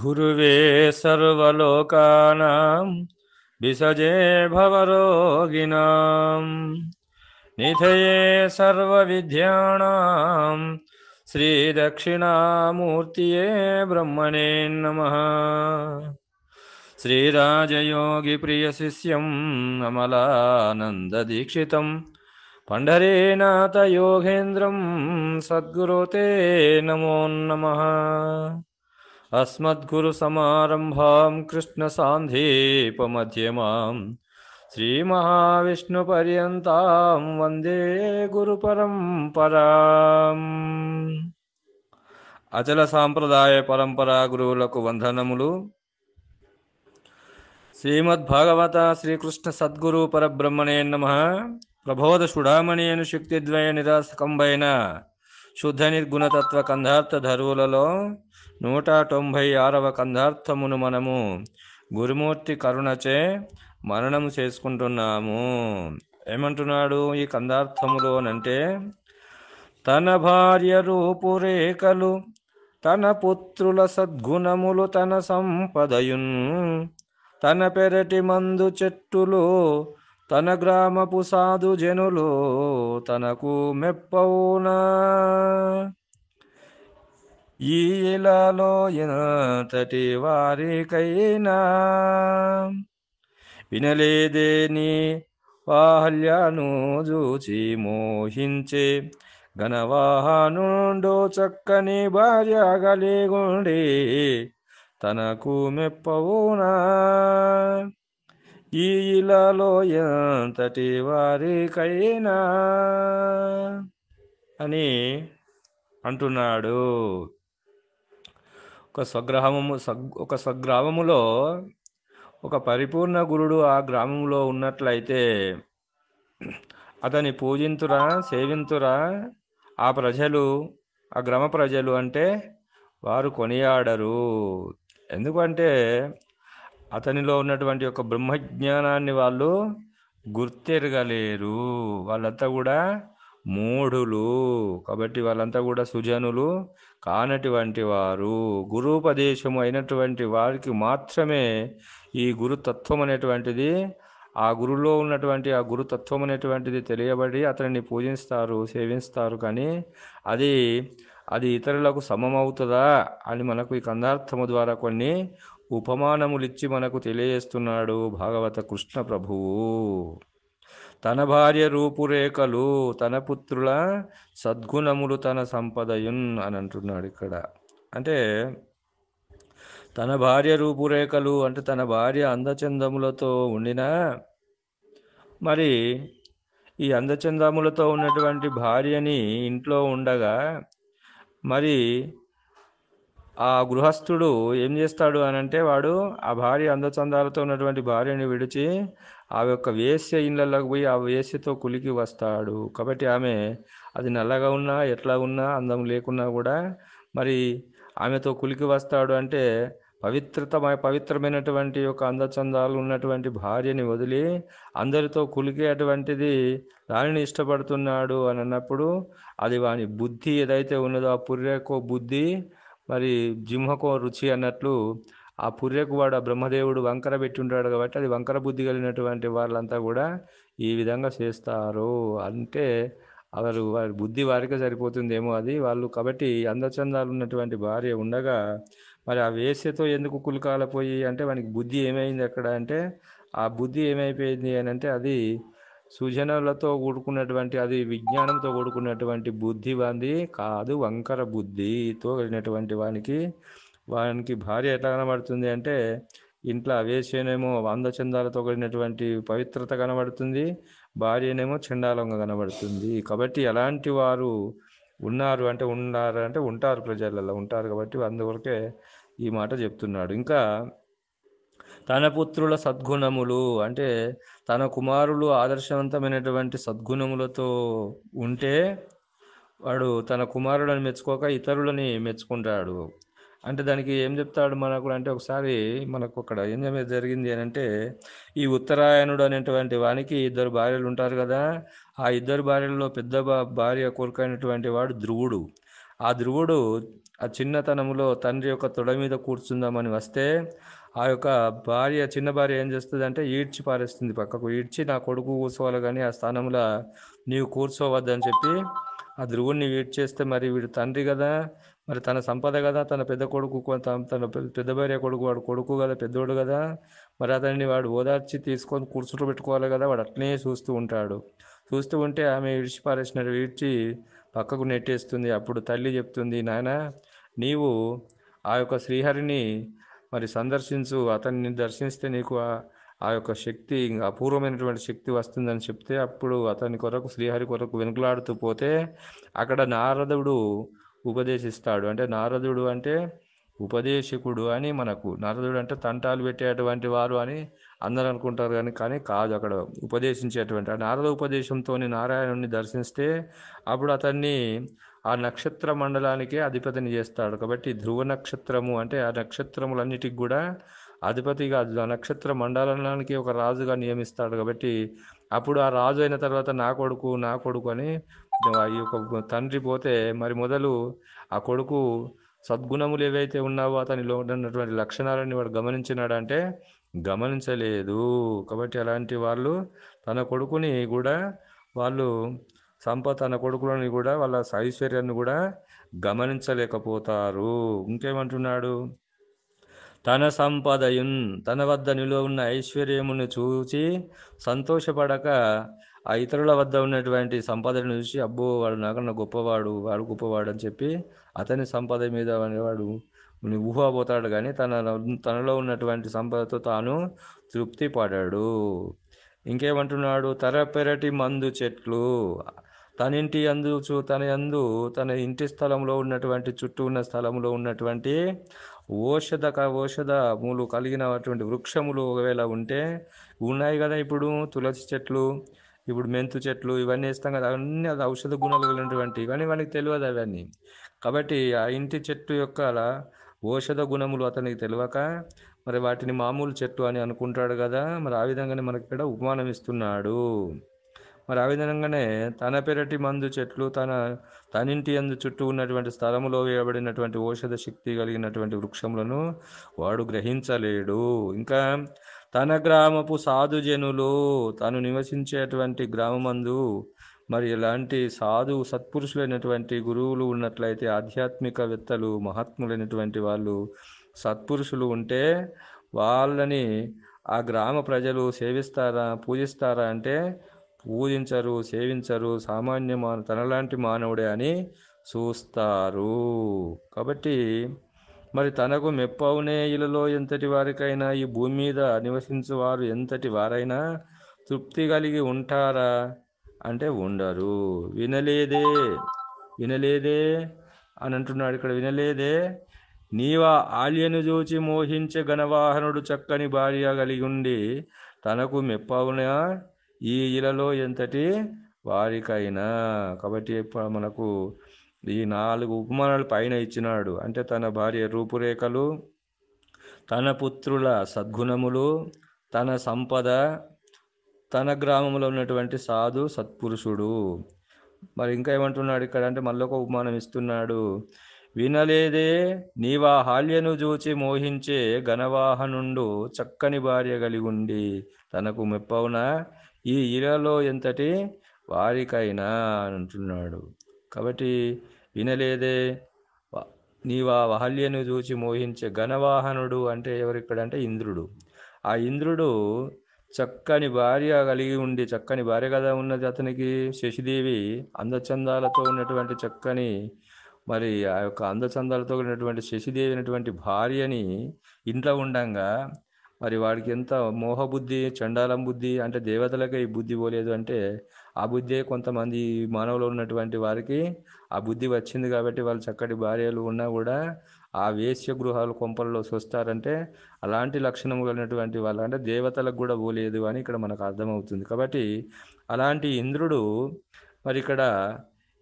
గురువే సర్వలోకానాం విసజే భవరోగిణాం నిధయే సర్వవిద్యానాం శ్రీదక్షిణామూర్తియే బ్రహ్మణే నమః. శ్రీరాజయోగిప్రియశిష్యం అమలానందదీక్షితం పండరీనాథయోగేంద్రం సద్గురో తే నమో నమః. అస్మద్గురుసమారంభాం కృష్ణసాంధీపమధ్యమాం శ్రీమహావిష్ణుపర్యంతాం వందే గురుపరంపరాం. అచల సాంప్రదాయ పరంపరా గురువులకు వందనములు. శ్రీమద్భాగవత శ్రీకృష్ణ సద్గురు పరబ్రహ్మణే నమః. ప్రబోధ సుడామణి అను శక్తిద్వయ నిరాసకంబైన శుద్ధ నిర్గుణతత్వ కందార్థ ధరువులలో 196వ కందార్థమును మనము గురుమూర్తి కరుణచే మననము చేసుకుంటున్నాము. ఏమంటున్నాడు ఈ కందార్థములోనంటే, తన భార్య రూపురేఖలు, తన పుత్రుల సద్గుణములు, తన సంపదయున్, తన పెరటి మందు చెట్టులు, తన గ్రామపు సాధు జనులు తనకు మెప్పవునా. ఈ ఇలాలో ఎంతటి వారికైనా వినలేదేని వాహల్యాను చూచి మోహించే ఘనవాహనుండో చక్కని భార్య గలిగుండి తనకు మెప్పవునా. ఈ ఇలాలో ఎంతటి వారికైనా అని అంటున్నాడు. ఒక స్వగ్రామములో ఒక పరిపూర్ణ గురుడు ఆ గ్రామంలో ఉన్నట్లయితే అతని పూజింతురా, సేవింతురా ఆ ప్రజలు, ఆ గ్రామ ప్రజలు అంటే వారు కొనియాడరు. ఎందుకంటే అతనిలో ఉన్నటువంటి ఒక బ్రహ్మజ్ఞానాన్ని వాళ్ళు గుర్తెరగలేరు. వాళ్ళంతా కూడా మూఢులు. కాబట్టి వాళ్ళంతా కూడా సుజనులు కానటువంటి వారు. గురూపదేశము అయినటువంటి వారికి మాత్రమే ఈ గురుతత్వం అనేటువంటిది, ఆ గురులో ఉన్నటువంటి ఆ గురుతత్వం అనేటువంటిది తెలియబడి అతనిని పూజిస్తారు, సేవిస్తారు. కానీ అది ఇతరులకు సమమవుతుందా అని మనకు ఈ కందార్థము ద్వారా కొన్ని ఉపమానములిచ్చి మనకు తెలియజేస్తున్నాడు భాగవత కృష్ణ ప్రభువు. తన భార్య రూపురేఖలు, తన పుత్రుల సద్గుణములు, తన సంపదయున్ అని అంటున్నాడు ఇక్కడ. అంటే తన భార్య రూపురేఖలు అంటే తన భార్య అందచందములతో ఉండినా, మరి ఈ అందచందములతో ఉన్నటువంటి భార్యని ఇంట్లో ఉండగా మరి ఆ గృహస్థుడు ఏం చేస్తాడు అనంటే, వాడు ఆ భార్య అందచందాలతో ఉన్నటువంటి భార్యని విడిచి ఆ యొక్క వేశ్య ఇళ్ళలోకి పోయి ఆ వేశ్యతో కులికి వస్తాడు. కాబట్టి ఆమె అది నల్లగా ఉన్నా, ఎట్లా ఉన్నా, అందం లేకున్నా కూడా మరి ఆమెతో కులికి వస్తాడు. అంటే పవిత్రమైనటువంటి యొక్క అందచందాలు ఉన్నటువంటి భార్యని వదిలి అందరితో కులికేటువంటిది దానిని ఇష్టపడుతున్నాడు అని అన్నప్పుడు, అది వాని బుద్ధి ఏదైతే ఉన్నదో ఆ పుర్రెకో బుద్ధి, మరి జింహకో రుచి అన్నట్లు ఆ పుర్రెకు వాడు ఆ బ్రహ్మదేవుడు వంకర పెట్టి ఉంటాడు. కాబట్టి అది వంకర బుద్ధి కలిగినటువంటి వాళ్ళంతా కూడా ఈ విధంగా చేస్తారు. అంటే వారి బుద్ధి వారికే సరిపోతుందేమో అది వాళ్ళు. కాబట్టి అందచందాలు ఉన్నటువంటి భార్య ఉండగా మరి ఆ వేశ్యతో ఎందుకు కులకాలపోయి అంటే వానికి బుద్ధి ఏమైంది అక్కడ అంటే, ఆ బుద్ధి ఏమైపోయింది అని అంటే అది సూచనలతో కూడుకున్నటువంటి, అది విజ్ఞానంతో కూడుకున్నటువంటి బుద్ధి వాంది కాదు, వంకర బుద్ధితో కలిగినటువంటి వానికి భార్య ఎట్లా కనబడుతుంది అంటే, ఇంట్లో వేసేనేమో అందచందాలతో కలిగినటువంటి పవిత్రత కనబడుతుంది, భార్యనేమో చండాలంగా కనబడుతుంది. కాబట్టి ఎలాంటి వారు ఉన్నారు అంటే ఉంటారు, ప్రజలలో ఉంటారు. కాబట్టి అందువరకే ఈ మాట చెప్తున్నాడు. ఇంకా తన పుత్రుల సద్గుణములు అంటే తన కుమారులు ఆదర్శవంతమైనటువంటి సద్గుణములతో ఉంటే వాడు తన కుమారులను మెచ్చుకోక ఇతరులని మెచ్చుకుంటాడు. అంటే దానికి ఏం చెప్తాడు మనకు అంటే, ఒకసారి మనకు అక్కడ ఏం జరిగింది అని అంటే, ఈ ఉత్తరాయణుడు అనేటువంటి వానికి 2 భార్యలు ఉంటారు కదా. ఆ 2 భార్యలలో పెద్ద భార్య కొడుకైనటువంటి వాడు ధ్రువుడు. ఆ ధ్రువుడు ఆ చిన్నతనంలో తండ్రి యొక్క తొడ మీద కూర్చుందామని వస్తే ఆ యొక్క భార్య, చిన్న భార్య ఏం చేస్తుంది అంటే ఈడ్చి పారేస్తుంది పక్కకు. ఈడ్చి నా కొడుకు కూర్చోవాలి కానీ ఆ స్థానంలో నీవు కూర్చోవద్దని చెప్పి ఆ ధ్రువుడిని ఈడ్చేస్తే, మరి వీడు తండ్రి కదా, మరి తన సంపద కదా, తన పెద్ద కొడుకు తన పెద్ద భార్య కొడుకు, వాడు కొడుకు కదా, పెద్దోడు కదా, మరి అతన్ని వాడు ఓదార్చి తీసుకొని కూర్చోబెట్టుకోవాలి కదా. వాడు అట్లనే చూస్తూ ఉంటాడు. చూస్తూ ఉంటే ఆమె ఇడిచి పారేసినట్టు ఈడ్చి పక్కకు నెట్టేస్తుంది. అప్పుడు తల్లి చెప్తుంది, నాయన నీవు ఆ యొక్క శ్రీహరిని మరి సందర్శించు, అతన్ని దర్శిస్తే నీకు ఆ యొక్క శక్తి, అపూర్వమైనటువంటి శక్తి వస్తుందని చెప్తే, అప్పుడు అతని కొరకు, శ్రీహరి కొరకు వెనుకలాడుతూ పోతే అక్కడ నారదుడు ఉపదేశిస్తాడు. అంటే నారదుడు అంటే ఉపదేశకుడు అని, మనకు నారదుడు అంటే తంటాలు పెట్టేటువంటి వారు అని అందరూ అనుకుంటారు, కానీ కాదు, అక్కడ ఉపదేశించేటువంటి ఆ నారద ఉపదేశంతో నారాయణుని దర్శిస్తే అప్పుడు అతన్ని ఆ నక్షత్ర మండలానికే అధిపతిని చేస్తాడు. కాబట్టి ధ్రువ నక్షత్రము అంటే ఆ నక్షత్రములన్నిటికి కూడా అధిపతిగా, ఆ నక్షత్ర మండలానికి ఒక రాజుగా నియమిస్తాడు. కాబట్టి అప్పుడు ఆ రాజు అయిన తర్వాత నా కొడుకు నా కొడుకు అని ఈ యొక్క తండ్రి పోతే, మరి మొదలు ఆ కొడుకు సద్గుణములు ఏవైతే ఉన్నావో అతనిలో ఉన్నటువంటి లక్షణాలని వాడు గమనించినాడంటే గమనించలేదు. కాబట్టి అలాంటి వాళ్ళు తన కొడుకుని కూడా, వాళ్ళు తన కొడుకులని కూడా, వాళ్ళ ఐశ్వర్యాన్ని కూడా గమనించలేకపోతారు. ఇంకేమంటున్నాడు, తన సంపదయున్, తన వద్ద నిలువ ఉన్న ఐశ్వర్యమును చూచి సంతోషపడక ఆ ఇతరుల వద్ద ఉన్నటువంటి సంపదను చూసి అబ్బో వాడు నాకన్నా గొప్పవాడు, వాడు గొప్పవాడు అని చెప్పి అతని సంపద మీద వాడు ఊహపోతాడు, కానీ తనలో ఉన్నటువంటి సంపదతో తాను తృప్తి పడాడు. ఇంకేమంటున్నాడు, తరపెరటి మందు చెట్లు, తన ఇంటి స్థలంలో ఉన్నటువంటి, చుట్టూ ఉన్న స్థలంలో ఉన్నటువంటి ఔషధములు కలిగినటువంటి వృక్షములు ఒకవేళ ఉంటే, ఉన్నాయి కదా ఇప్పుడు తులసి చెట్లు, ఇప్పుడు మెంతు చెట్లు, ఇవన్నీ వేస్తాం కదా, అవన్నీ అది ఔషధ గుణాలు కలిగినటువంటి, కానీ వానికి తెలియదు అవన్నీ. కాబట్టి ఆ ఇంటి చెట్టు యొక్క ఔషధ గుణములు అతనికి తెలియక మరి వాటిని మామూలు చెట్టు అని అనుకుంటాడు కదా. మరి ఆ విధంగానే మనకి ఇక్కడ ఉపమానం ఇస్తున్నాడు. మరి ఆ విధంగానే తన పెరటి మందు చెట్లు, తనింటి యందు చుట్టూ ఉన్నటువంటి స్థలములో వేయబడినటువంటి ఔషధ శక్తి కలిగినటువంటి వృక్షములను వాడు గ్రహించలేడు. ఇంకా తన గ్రామపు సాధుజనులు, తాను నివసించేటువంటి గ్రామమందు మరి ఎలాంటి సత్పురుషులైనటువంటి గురువులు ఉన్నట్లయితే, ఆధ్యాత్మికవేత్తలు, మహాత్ములైనటువంటి వాళ్ళు, సత్పురుషులు ఉంటే వాళ్ళని ఆ గ్రామ ప్రజలు పూజిస్తారా అంటే పూజించరు, సేవించరు. తనలాంటి మానవుడే అని చూస్తారు. కాబట్టి మరి తనకు మెప్పవునే ఇలలో ఎంతటి వారికైనా, ఈ భూమి మీద నివసించు వారు ఎంతటి వారైనా తృప్తి కలిగి ఉంటారా అంటే ఉండరు. వినలేదే అని అంటున్నాడు ఇక్కడ. వినలేదే, నీవా ఆల్యను చూచి మోహించే ఘనవాహనుడు చక్కని భార్య కలిగి ఉండి తనకు మెప్పవునా ఈ ఇలలో ఎంతటి వారికైనా. కాబట్టి మనకు ఈ 4 ఉపమానాలు పైన ఇచ్చినాడు. అంటే తన భార్య రూపురేఖలు, తన పుత్రుల సద్గుణములు, తన సంపద, తన గ్రామంలో ఉన్నటువంటి సత్పురుషుడు. మరి ఇంకా ఏమంటున్నాడు ఇక్కడ అంటే మళ్ళీ ఒక ఉపమానం ఇస్తున్నాడు. వినలేదే, నీవా హాల్యను చూచి మోహించే ఘనవాహనుండు చక్కని భార్య కలిగి ఉండి తనకు మెప్పవునా ఈ ఇలలో ఎంతటి వారికైనా అని అంటున్నాడు. కాబట్టి వినలేదే, నీవా హాల్యను చూచి మోహించే ఘనవాహనుడు అంటే ఎవరిక్కడంటే ఇంద్రుడు. ఆ ఇంద్రుడు చక్కని భార్య కలిగి ఉండి, చక్కని భార్య కదా ఉన్నది అతనికి, శశిదేవి, అందచందాలతో ఉన్నటువంటి చక్కని, మరి ఆ యొక్క అందచందాలతో ఉన్నటువంటి శశిదేవి అనేటువంటి భార్యని ఇంట్లో ఉండంగా మరి వాడికి ఎంత మోహబుద్ధి, చండాలం బుద్ధి, అంటే దేవతలకే ఈ బుద్ధి పోలేదు అంటే ఆ బుద్ధే కొంతమంది మానవులు ఉన్నటువంటి వారికి ఆ బుద్ధి వచ్చింది. కాబట్టి వాళ్ళు చక్కటి భార్యలు ఉన్నా కూడా ఆ వేశ్య గృహాలు కొంపల్లో చూస్తారంటే అలాంటి లక్షణము కలిగినటువంటి వాళ్ళు, అంటే దేవతలకు కూడా పోలేదు అని ఇక్కడ మనకు అర్థమవుతుంది. కాబట్టి అలాంటి ఇంద్రుడు మరి ఇక్కడ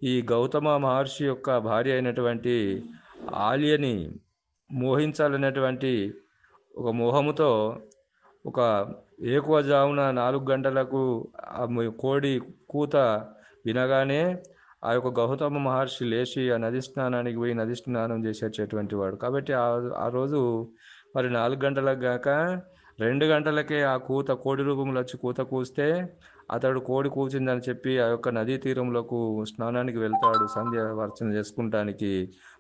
ఈ గౌతమ మహర్షి యొక్క భార్య అయినటువంటి ఆల్యని మోహించాలనేటువంటి ఒక మోహముతో ఒక ఏకువజామున 4 గంటలకు కోడి కూత వినగానే ఆ యొక్క గౌతమ మహర్షి లేచి ఆ నది స్నానానికి పోయి నది స్నానం చేసి వచ్చేటువంటి వాడు. కాబట్టి ఆ రోజు మరి 4 గంటలకు గాక 2 గంటలకే ఆ కోడి రూపంలో వచ్చి కూత కూస్తే అతడు కోడి కూచిందని చెప్పి ఆ యొక్క నదీ తీరంలోకి స్నానానికి వెళ్తాడు సంధ్య వర్చన చేసుకుంటానికి.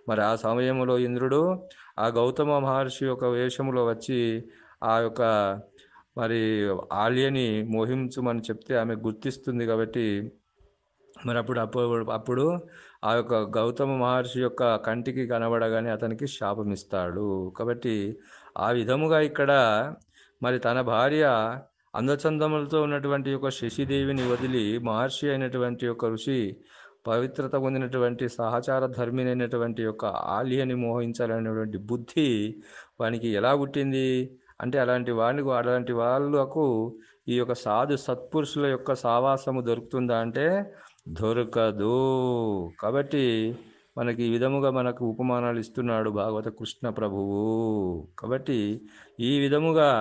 మరి ఆ సమయంలో ఇంద్రుడు ఆ గౌతమ మహర్షి యొక్క వేషములో వచ్చి ఆ యొక్క మరి ఆల్యని మోహించమని చెప్తే ఆమె గుర్తిస్తుంది. కాబట్టి మరి అప్పుడు ఆ యొక్క గౌతమ మహర్షి యొక్క కంటికి కనబడగానే అతనికి శాపమిస్తాడు. కాబట్టి ఆ విధముగా ఇక్కడ మరి తన భార్య అందచందములతో ఉన్నటువంటి యొక్క శశిదేవిని వదిలి మహర్షి అయినటువంటి యొక్క ఋషి పవిత్రత పొందినటువంటి సహచార ధర్మినైనటువంటి యొక్క ఆలియని మోహించాలనేటువంటి బుద్ధి వానికి ఎలా పుట్టింది అంటే అలాంటి వాళ్ళకు ఈ యొక్క సాధు సత్పురుషుల యొక్క సావాసము దొరుకుతుందా అంటే దొరకదు. కాబట్టి మనకి ఈ విధముగా మనకు ఉపమానాలు ఇస్తున్నాడు భాగవత కృష్ణ ప్రభువు. కాబట్టి ఈ విధముగా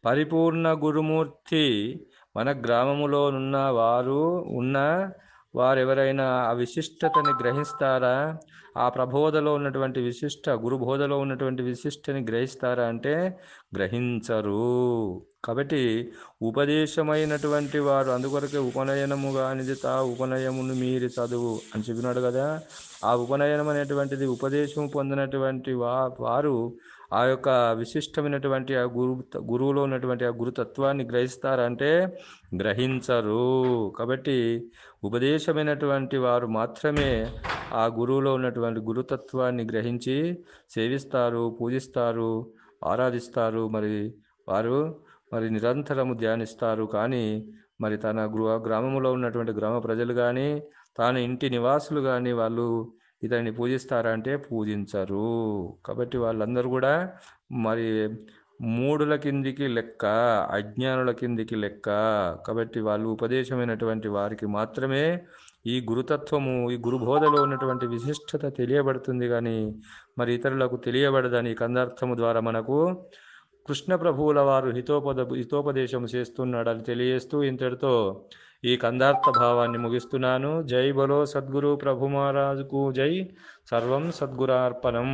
పరిపూర్ణ గురుమూర్తి మన గ్రామములో ఉన్న వారెవరైనా ఆ విశిష్టతని గ్రహిస్తారా? ఆ ప్రబోధలో ఉన్నటువంటి గురుబోధలో ఉన్నటువంటి విశిష్టని గ్రహిస్తారా అంటే గ్రహించరు. కాబట్టి ఉపదేశమైనటువంటి వారు అందుకొరకే ఉపనయనము కానిది ఉపనయమును మీరి చదువు అని చెప్పినాడు కదా. ఆ ఉపనయనం అనేటువంటిది ఉపదేశం పొందినటువంటి వారు ఆ యొక్క విశిష్టమైనటువంటి ఆ గురువులో ఉన్నటువంటి ఆ గురుతత్వాన్ని గ్రహిస్తారంటే గ్రహించరు. కాబట్టి ఉపదేశమైనటువంటి వారు మాత్రమే ఆ గురువులో ఉన్నటువంటి గురుతత్వాన్ని గ్రహించి సేవిస్తారు, పూజిస్తారు, ఆరాధిస్తారు. వారు నిరంతరము ధ్యానిస్తారు. కానీ మరి తన గ్రామంలో ఉన్నటువంటి గ్రామ ప్రజలు కానీ తాను ఇంటి నివాసులు కానీ వాళ్ళు ఇతన్ని పూజిస్తారంటే పూజించరు. కాబట్టి వాళ్ళందరూ కూడా మరి మూఢుల కిందికి లెక్క, అజ్ఞానుల కిందికి లెక్క. కాబట్టి వాళ్ళు ఉపదేశమైనటువంటి వారికి మాత్రమే ఈ గురుతత్వము, ఈ గురుబోధలో ఉన్నటువంటి విశిష్టత తెలియబడుతుంది. కానీ మరి ఇతరులకు తెలియబడదని కందార్థము ద్వారా మనకు కృష్ణ ప్రభువుల వారు హితోపదేశం చేస్తున్నాడని తెలియజేస్తూ ఇంతటితో ఈ కందార్థ భావాన్ని ముగిస్తున్నాను. జై బలో సద్గురు ప్రభు మహారాజుకు జై. సర్వం సద్గురార్పణం.